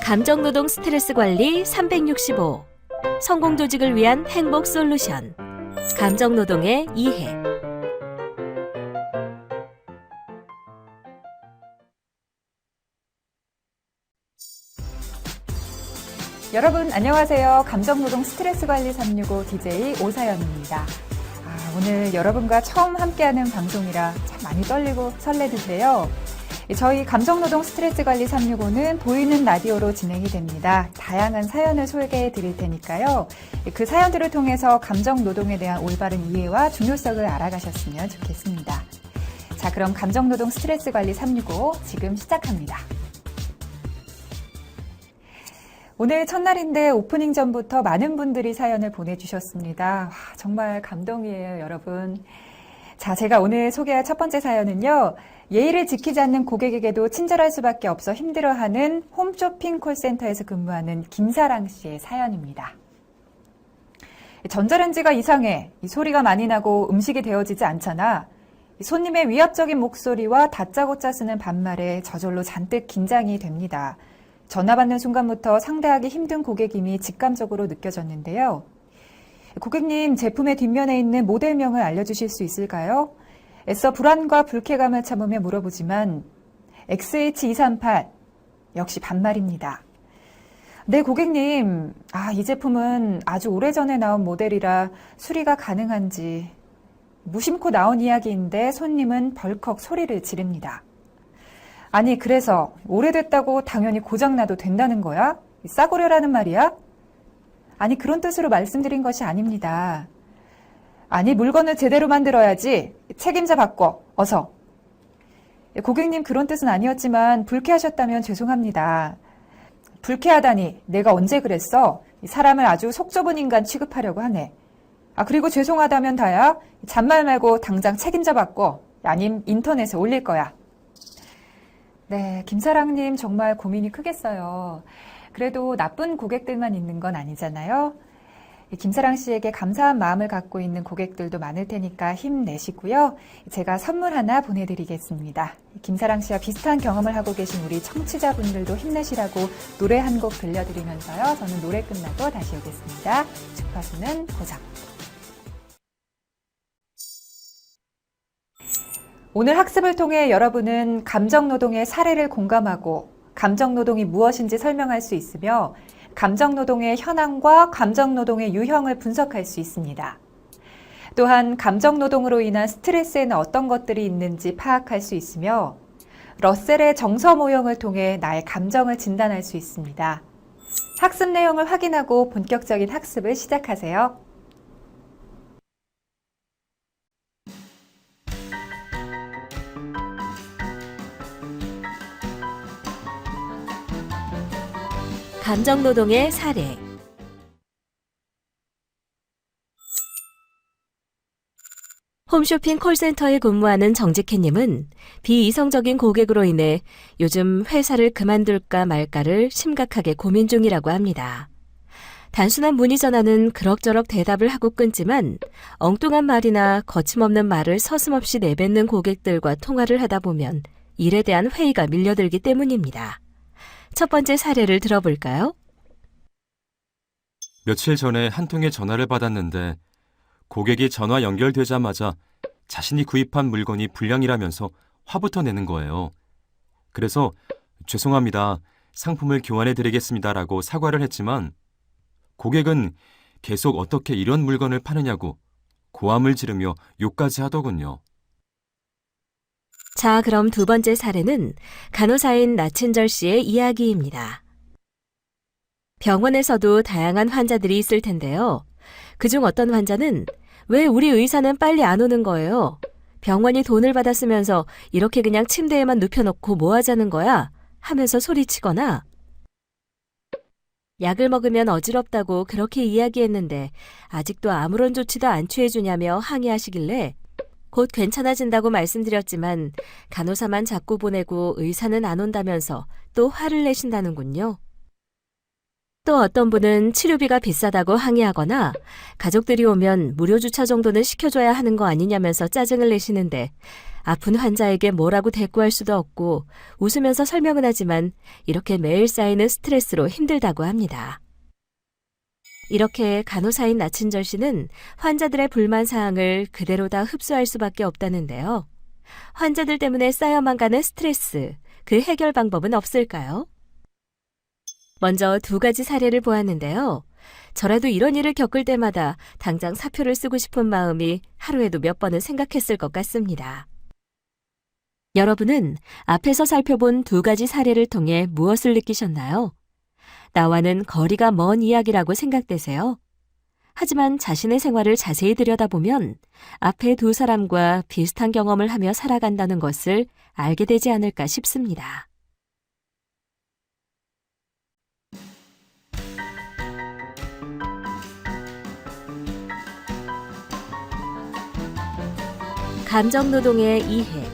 감정노동 스트레스 관리 365. 성공조직을 위한 행복 솔루션. 감정노동의 이해. 여러분 안녕하세요. 감정노동 스트레스 관리 365 DJ 오사연입니다. 오늘 여러분과 처음 함께하는 방송이라 참 많이 떨리고 설레는데요. 저희 감정노동 스트레스 관리 365는 보이는 라디오로 진행이 됩니다. 다양한 사연을 소개해 드릴 테니까요. 그 사연들을 통해서 감정노동에 대한 올바른 이해와 중요성을 알아가셨으면 좋겠습니다. 자, 그럼 감정노동 스트레스 관리 365 지금 시작합니다. 오늘 첫날인데 오프닝 전부터 많은 분들이 사연을 보내주셨습니다. 정말 감동이에요, 여러분. 자, 제가 오늘 소개할 첫 번째 사연은요. 예의를 지키지 않는 고객에게도 친절할 수밖에 없어 힘들어하는 홈쇼핑 콜센터에서 근무하는 김사랑 씨의 사연입니다. 전자레인지가 이상해. 이 소리가 많이 나고 음식이 데워지지 않잖아. 손님의 위압적인 목소리와 다짜고짜 쓰는 반말에 저절로 잔뜩 긴장이 됩니다. 전화 받는 순간부터 상대하기 힘든 고객임이 직감적으로 느껴졌는데요. 고객님, 제품의 뒷면에 있는 모델명을 알려주실 수 있을까요? 애써 불안과 불쾌감을 참으며 물어보지만 XH238 역시 반말입니다. 네, 고객님. 이 제품은 아주 오래전에 나온 모델이라 수리가 가능한지 무심코 나온 이야기인데 손님은 벌컥 소리를 지릅니다. 아니, 그래서 오래됐다고 당연히 고장나도 된다는 거야? 싸구려라는 말이야? 아니, 그런 뜻으로 말씀드린 것이 아닙니다. 아니, 물건을 제대로 만들어야지. 책임자 바꿔. 어서. 고객님, 그런 뜻은 아니었지만 불쾌하셨다면 죄송합니다. 불쾌하다니 내가 언제 그랬어? 사람을 아주 속 좁은 인간 취급하려고 하네. 그리고 죄송하다면 다야. 잔말 말고 당장 책임자 바꿔. 아님 인터넷에 올릴 거야. 네, 김사랑님 정말 고민이 크겠어요. 그래도 나쁜 고객들만 있는 건 아니잖아요. 김사랑 씨에게 감사한 마음을 갖고 있는 고객들도 많을 테니까 힘내시고요. 제가 선물 하나 보내드리겠습니다. 김사랑 씨와 비슷한 경험을 하고 계신 우리 청취자분들도 힘내시라고 노래 한 곡 들려드리면서요. 저는 노래 끝나고 다시 오겠습니다. 주파수는 고정. 오늘 학습을 통해 여러분은 감정노동의 사례를 공감하고 감정노동이 무엇인지 설명할 수 있으며 감정노동의 현황과 감정노동의 유형을 분석할 수 있습니다. 또한 감정노동으로 인한 스트레스에는 어떤 것들이 있는지 파악할 수 있으며 러셀의 정서 모형을 통해 나의 감정을 진단할 수 있습니다. 학습 내용을 확인하고 본격적인 학습을 시작하세요. 감정노동의 사례. 홈쇼핑 콜센터에 근무하는 정직희님은 비이성적인 고객으로 인해 요즘 회사를 그만둘까 말까를 심각하게 고민 중이라고 합니다. 단순한 문의 전화는 그럭저럭 대답을 하고 끊지만 엉뚱한 말이나 거침없는 말을 서슴없이 내뱉는 고객들과 통화를 하다 보면 일에 대한 회의가 밀려들기 때문입니다. 첫 번째 사례를 들어볼까요? 며칠 전에 한 통의 전화를 받았는데 고객이 전화 연결되자마자 자신이 구입한 물건이 불량이라면서 화부터 내는 거예요. 그래서 죄송합니다. 상품을 교환해드리겠습니다라고 사과를 했지만 고객은 계속 어떻게 이런 물건을 파느냐고 고함을 지르며 욕까지 하더군요. 자, 그럼 두 번째 사례는 간호사인 나친절 씨의 이야기입니다. 병원에서도 다양한 환자들이 있을 텐데요. 그중 어떤 환자는 왜 우리 의사는 빨리 안 오는 거예요? 병원이 돈을 받았으면서 이렇게 그냥 침대에만 눕혀놓고 뭐 하자는 거야? 하면서 소리치거나 약을 먹으면 어지럽다고 그렇게 이야기했는데 아직도 아무런 조치도 안 취해주냐며 항의하시길래 곧 괜찮아진다고 말씀드렸지만 간호사만 자꾸 보내고 의사는 안 온다면서 또 화를 내신다는군요. 또 어떤 분은 치료비가 비싸다고 항의하거나 가족들이 오면 무료 주차 정도는 시켜줘야 하는 거 아니냐면서 짜증을 내시는데 아픈 환자에게 뭐라고 대꾸할 수도 없고 웃으면서 설명은 하지만 이렇게 매일 쌓이는 스트레스로 힘들다고 합니다. 이렇게 간호사인 나친절 씨는 환자들의 불만 사항을 그대로 다 흡수할 수밖에 없다는데요. 환자들 때문에 쌓여만 가는 스트레스, 그 해결 방법은 없을까요? 먼저 2가지 사례를 보았는데요. 저라도 이런 일을 겪을 때마다 당장 사표를 쓰고 싶은 마음이 하루에도 몇 번은 생각했을 것 같습니다. 여러분은 앞에서 살펴본 2가지 사례를 통해 무엇을 느끼셨나요? 나와는 거리가 먼 이야기라고 생각되세요? 하지만 자신의 생활을 자세히 들여다보면 앞에 2 사람과 비슷한 경험을 하며 살아간다는 것을 알게 되지 않을까 싶습니다. 감정노동의 이해.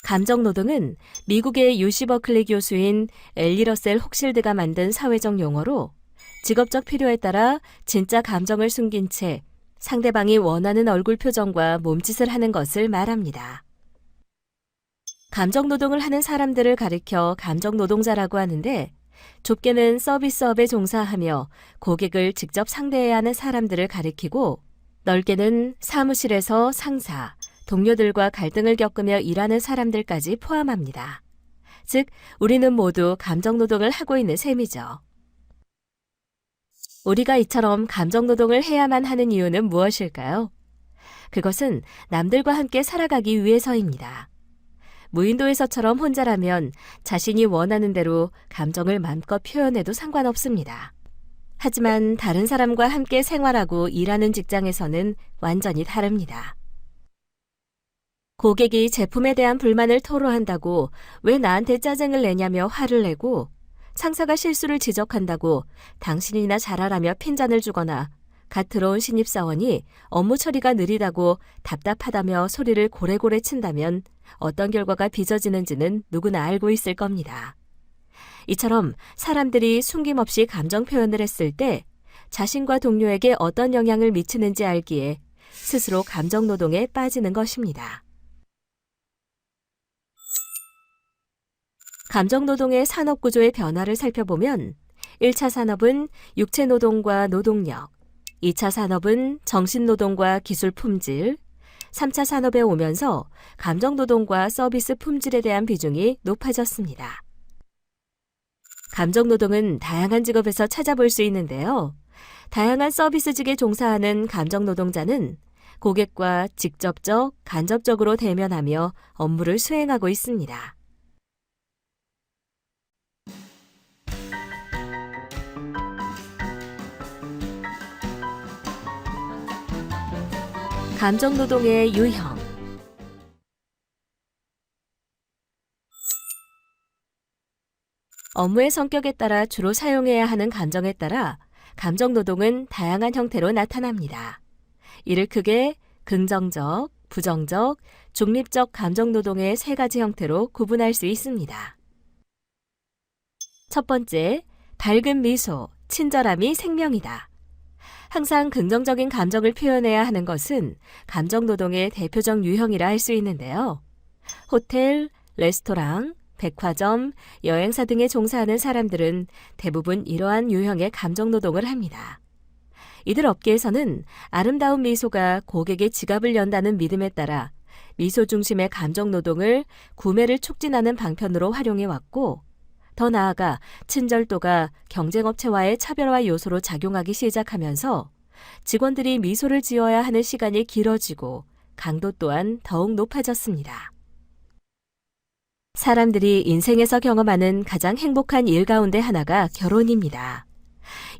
감정노동은 미국의 UC 버클리 교수인 엘리 러셀 혹실드가 만든 사회적 용어로 직업적 필요에 따라 진짜 감정을 숨긴 채 상대방이 원하는 얼굴 표정과 몸짓을 하는 것을 말합니다. 감정노동을 하는 사람들을 가리켜 감정노동자라고 하는데 좁게는 서비스업에 종사하며 고객을 직접 상대해야 하는 사람들을 가리키고 넓게는 사무실에서 상사, 동료들과 갈등을 겪으며 일하는 사람들까지 포함합니다. 즉, 우리는 모두 감정노동을 하고 있는 셈이죠. 우리가 이처럼 감정노동을 해야만 하는 이유는 무엇일까요? 그것은 남들과 함께 살아가기 위해서입니다. 무인도에서처럼 혼자라면 자신이 원하는 대로 감정을 마음껏 표현해도 상관없습니다. 하지만 다른 사람과 함께 생활하고 일하는 직장에서는 완전히 다릅니다. 고객이 제품에 대한 불만을 토로한다고 왜 나한테 짜증을 내냐며 화를 내고 상사가 실수를 지적한다고 당신이나 잘하라며 핀잔을 주거나 갓 들어온 신입사원이 업무 처리가 느리다고 답답하다며 소리를 고래고래 친다면 어떤 결과가 빚어지는지는 누구나 알고 있을 겁니다. 이처럼 사람들이 숨김없이 감정 표현을 했을 때 자신과 동료에게 어떤 영향을 미치는지 알기에 스스로 감정노동에 빠지는 것입니다. 감정노동의 산업구조의 변화를 살펴보면 1차 산업은 육체노동과 노동력, 2차 산업은 정신노동과 기술 품질, 3차 산업에 오면서 감정노동과 서비스 품질에 대한 비중이 높아졌습니다. 감정노동은 다양한 직업에서 찾아볼 수 있는데요. 다양한 서비스직에 종사하는 감정노동자는 고객과 직접적, 간접적으로 대면하며 업무를 수행하고 있습니다. 감정노동의 유형. 업무의 성격에 따라 주로 사용해야 하는 감정에 따라 감정노동은 다양한 형태로 나타납니다. 이를 크게 긍정적, 부정적, 중립적 감정노동의 3가지 형태로 구분할 수 있습니다. 첫 번째, 밝은 미소, 친절함이 생명이다. 항상 긍정적인 감정을 표현해야 하는 것은 감정노동의 대표적 유형이라 할 수 있는데요. 호텔, 레스토랑, 백화점, 여행사 등에 종사하는 사람들은 대부분 이러한 유형의 감정노동을 합니다. 이들 업계에서는 아름다운 미소가 고객의 지갑을 연다는 믿음에 따라 미소 중심의 감정노동을 구매를 촉진하는 방편으로 활용해왔고, 더 나아가 친절도가 경쟁업체와의 차별화 요소로 작용하기 시작하면서 직원들이 미소를 지어야 하는 시간이 길어지고 강도 또한 더욱 높아졌습니다. 사람들이 인생에서 경험하는 가장 행복한 일 가운데 하나가 결혼입니다.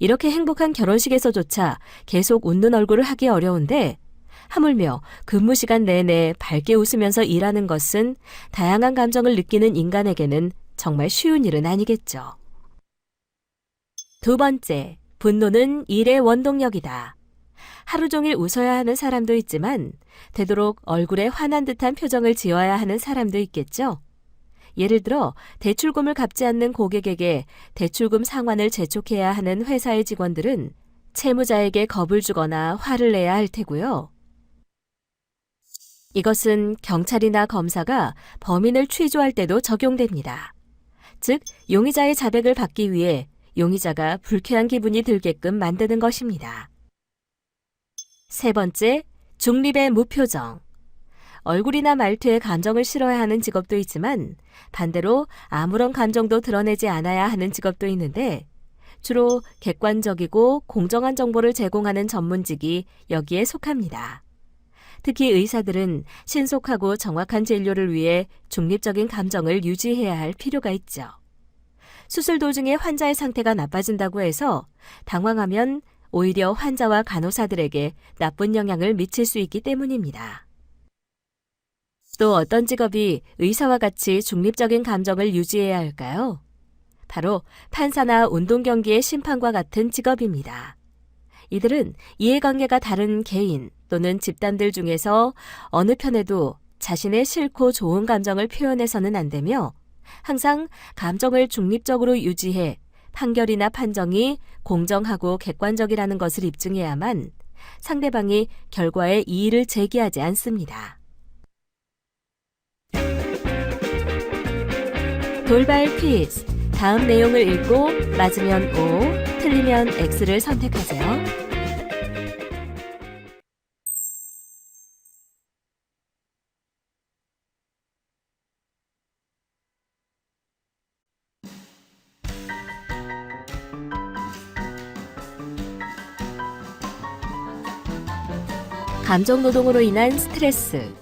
이렇게 행복한 결혼식에서조차 계속 웃는 얼굴을 하기 어려운데 하물며 근무 시간 내내 밝게 웃으면서 일하는 것은 다양한 감정을 느끼는 인간에게는 정말 쉬운 일은 아니겠죠. 2번째, 분노는 일의 원동력이다. 하루 종일 웃어야 하는 사람도 있지만 되도록 얼굴에 화난 듯한 표정을 지어야 하는 사람도 있겠죠. 예를 들어 대출금을 갚지 않는 고객에게 대출금 상환을 재촉해야 하는 회사의 직원들은 채무자에게 겁을 주거나 화를 내야 할 테고요. 이것은 경찰이나 검사가 범인을 취조할 때도 적용됩니다. 즉, 용의자의 자백을 받기 위해 용의자가 불쾌한 기분이 들게끔 만드는 것입니다. 세 번째, 중립의 무표정. 얼굴이나 말투에 감정을 실어야 하는 직업도 있지만 반대로 아무런 감정도 드러내지 않아야 하는 직업도 있는데 주로 객관적이고 공정한 정보를 제공하는 전문직이 여기에 속합니다. 특히 의사들은 신속하고 정확한 진료를 위해 중립적인 감정을 유지해야 할 필요가 있죠. 수술 도중에 환자의 상태가 나빠진다고 해서 당황하면 오히려 환자와 간호사들에게 나쁜 영향을 미칠 수 있기 때문입니다. 또 어떤 직업이 의사와 같이 중립적인 감정을 유지해야 할까요? 바로 판사나 운동경기의 심판과 같은 직업입니다. 이들은 이해관계가 다른 개인 또는 집단들 중에서 어느 편에도 자신의 싫고 좋은 감정을 표현해서는 안 되며 항상 감정을 중립적으로 유지해 판결이나 판정이 공정하고 객관적이라는 것을 입증해야만 상대방이 결과에 이의를 제기하지 않습니다. 돌발 퀴즈. 다음 내용을 읽고 맞으면 O, 틀리면 X를 선택하세요. 감정 노동으로 인한 스트레스.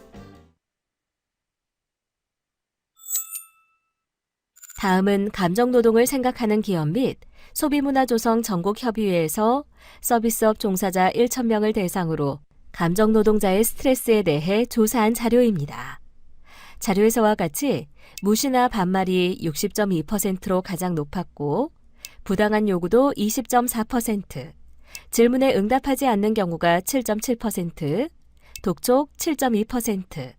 다음은 감정 노동을 생각하는 기업 및 소비문화 조성 전국협의회에서 서비스업 종사자 1,000명을 대상으로 감정 노동자의 스트레스에 대해 조사한 자료입니다. 자료에서와 같이 무시나 반말이 60.2%로 가장 높았고 부당한 요구도 20.4%, 질문에 응답하지 않는 경우가 7.7%, 독촉 7.2%,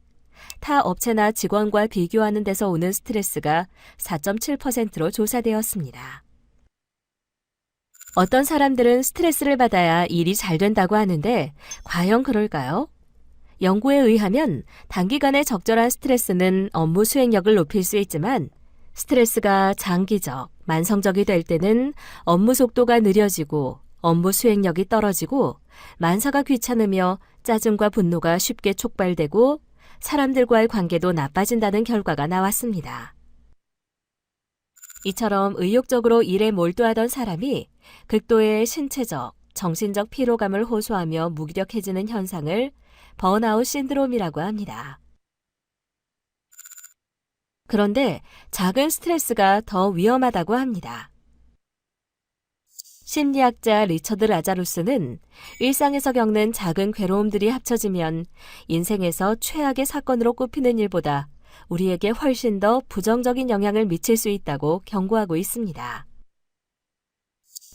타 업체나 직원과 비교하는 데서 오는 스트레스가 4.7%로 조사되었습니다. 어떤 사람들은 스트레스를 받아야 일이 잘 된다고 하는데 과연 그럴까요? 연구에 의하면 단기간에 적절한 스트레스는 업무 수행력을 높일 수 있지만 스트레스가 장기적, 만성적이 될 때는 업무 속도가 느려지고 업무 수행력이 떨어지고 만사가 귀찮으며 짜증과 분노가 쉽게 촉발되고 사람들과의 관계도 나빠진다는 결과가 나왔습니다. 이처럼 의욕적으로 일에 몰두하던 사람이 극도의 신체적, 정신적 피로감을 호소하며 무기력해지는 현상을 번아웃 신드롬이라고 합니다. 그런데 작은 스트레스가 더 위험하다고 합니다. 심리학자 리처드 라자루스는 일상에서 겪는 작은 괴로움들이 합쳐지면 인생에서 최악의 사건으로 꼽히는 일보다 우리에게 훨씬 더 부정적인 영향을 미칠 수 있다고 경고하고 있습니다.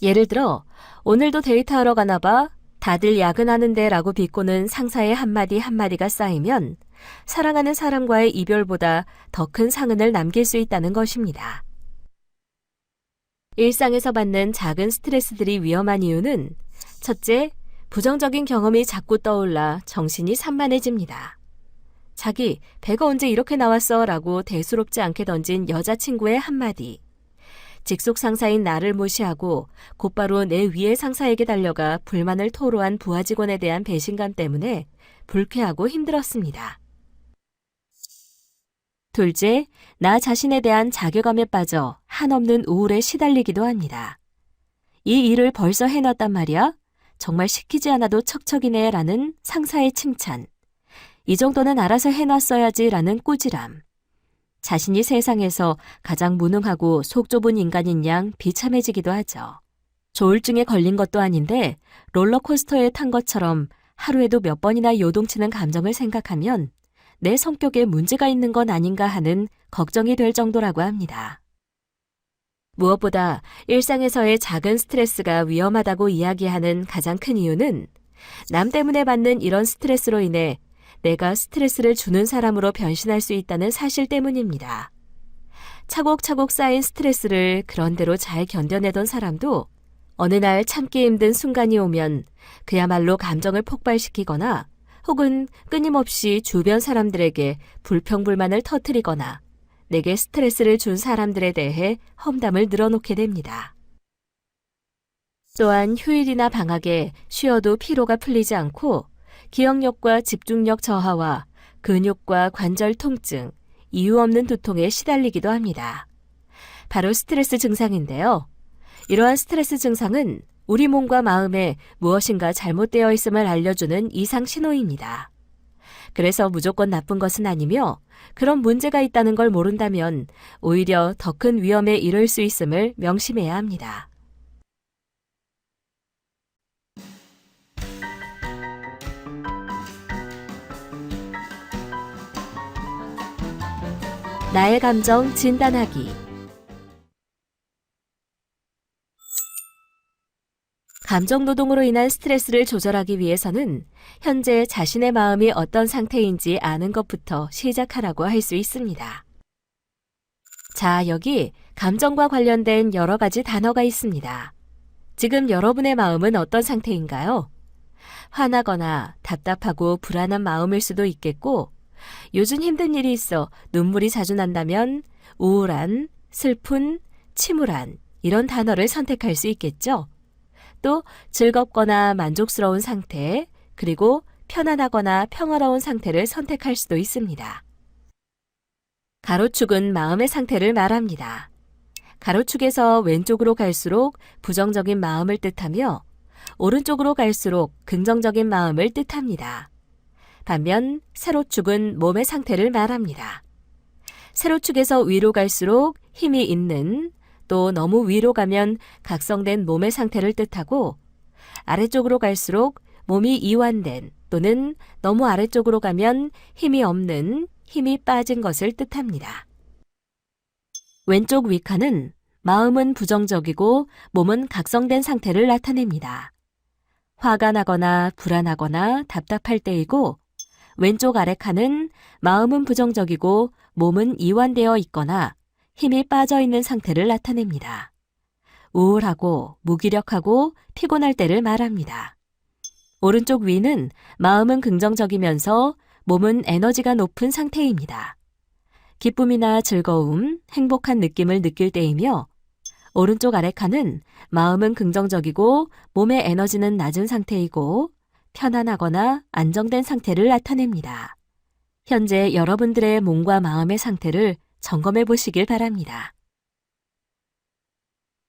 예를 들어 오늘도 데이트하러 가나 봐. 다들 야근하는데 라고 비꼬는 상사의 한마디 한마디가 쌓이면 사랑하는 사람과의 이별보다 더 큰 상흔을 남길 수 있다는 것입니다. 일상에서 받는 작은 스트레스들이 위험한 이유는 첫째, 부정적인 경험이 자꾸 떠올라 정신이 산만해집니다. 자기, 배가 언제 이렇게 나왔어? 라고 대수롭지 않게 던진 여자친구의 한마디. 직속 상사인 나를 무시하고 곧바로 내 위의 상사에게 달려가 불만을 토로한 부하 직원에 대한 배신감 때문에 불쾌하고 힘들었습니다. 둘째, 나 자신에 대한 자괴감에 빠져 한없는 우울에 시달리기도 합니다. 이 일을 벌써 해놨단 말이야? 정말 시키지 않아도 척척이네 라는 상사의 칭찬. 이 정도는 알아서 해놨어야지 라는 꾸지람. 자신이 세상에서 가장 무능하고 속 좁은 인간인 양 비참해지기도 하죠. 조울증에 걸린 것도 아닌데 롤러코스터에 탄 것처럼 하루에도 몇 번이나 요동치는 감정을 생각하면 내 성격에 문제가 있는 건 아닌가 하는 걱정이 될 정도라고 합니다. 무엇보다 일상에서의 작은 스트레스가 위험하다고 이야기하는 가장 큰 이유는 남 때문에 받는 이런 스트레스로 인해 내가 스트레스를 주는 사람으로 변신할 수 있다는 사실 때문입니다. 차곡차곡 쌓인 스트레스를 그런대로 잘 견뎌내던 사람도 어느 날 참기 힘든 순간이 오면 그야말로 감정을 폭발시키거나 혹은 끊임없이 주변 사람들에게 불평불만을 터뜨리거나 내게 스트레스를 준 사람들에 대해 험담을 늘어놓게 됩니다. 또한 휴일이나 방학에 쉬어도 피로가 풀리지 않고 기억력과 집중력 저하와 근육과 관절 통증, 이유 없는 두통에 시달리기도 합니다. 바로 스트레스 증상인데요. 이러한 스트레스 증상은 우리 몸과 마음에 무엇인가 잘못되어 있음을 알려주는 이상 신호입니다. 그래서 무조건 나쁜 것은 아니며 그런 문제가 있다는 걸 모른다면 오히려 더 큰 위험에 이를 수 있음을 명심해야 합니다. 나의 감정 진단하기. 감정 노동으로 인한 스트레스를 조절하기 위해서는 현재 자신의 마음이 어떤 상태인지 아는 것부터 시작하라고 할 수 있습니다. 자, 여기 감정과 관련된 여러 가지 단어가 있습니다. 지금 여러분의 마음은 어떤 상태인가요? 화나거나 답답하고 불안한 마음일 수도 있겠고, 요즘 힘든 일이 있어 눈물이 자주 난다면 우울한, 슬픈, 침울한 이런 단어를 선택할 수 있겠죠. 또 즐겁거나 만족스러운 상태, 그리고 편안하거나 평화로운 상태를 선택할 수도 있습니다. 가로축은 마음의 상태를 말합니다. 가로축에서 왼쪽으로 갈수록 부정적인 마음을 뜻하며 오른쪽으로 갈수록 긍정적인 마음을 뜻합니다. 반면 세로축은 몸의 상태를 말합니다. 세로축에서 위로 갈수록 힘이 있는, 또 너무 위로 가면 각성된 몸의 상태를 뜻하고 아래쪽으로 갈수록 몸이 이완된 또는 너무 아래쪽으로 가면 힘이 없는, 힘이 빠진 것을 뜻합니다. 왼쪽 위칸은 마음은 부정적이고 몸은 각성된 상태를 나타냅니다. 화가 나거나 불안하거나 답답할 때이고 왼쪽 아래 칸은 마음은 부정적이고 몸은 이완되어 있거나 힘이 빠져 있는 상태를 나타냅니다. 우울하고 무기력하고 피곤할 때를 말합니다. 오른쪽 위는 마음은 긍정적이면서 몸은 에너지가 높은 상태입니다. 기쁨이나 즐거움, 행복한 느낌을 느낄 때이며 오른쪽 아래 칸은 마음은 긍정적이고 몸의 에너지는 낮은 상태이고 편안하거나 안정된 상태를 나타냅니다. 현재 여러분들의 몸과 마음의 상태를 점검해 보시길 바랍니다.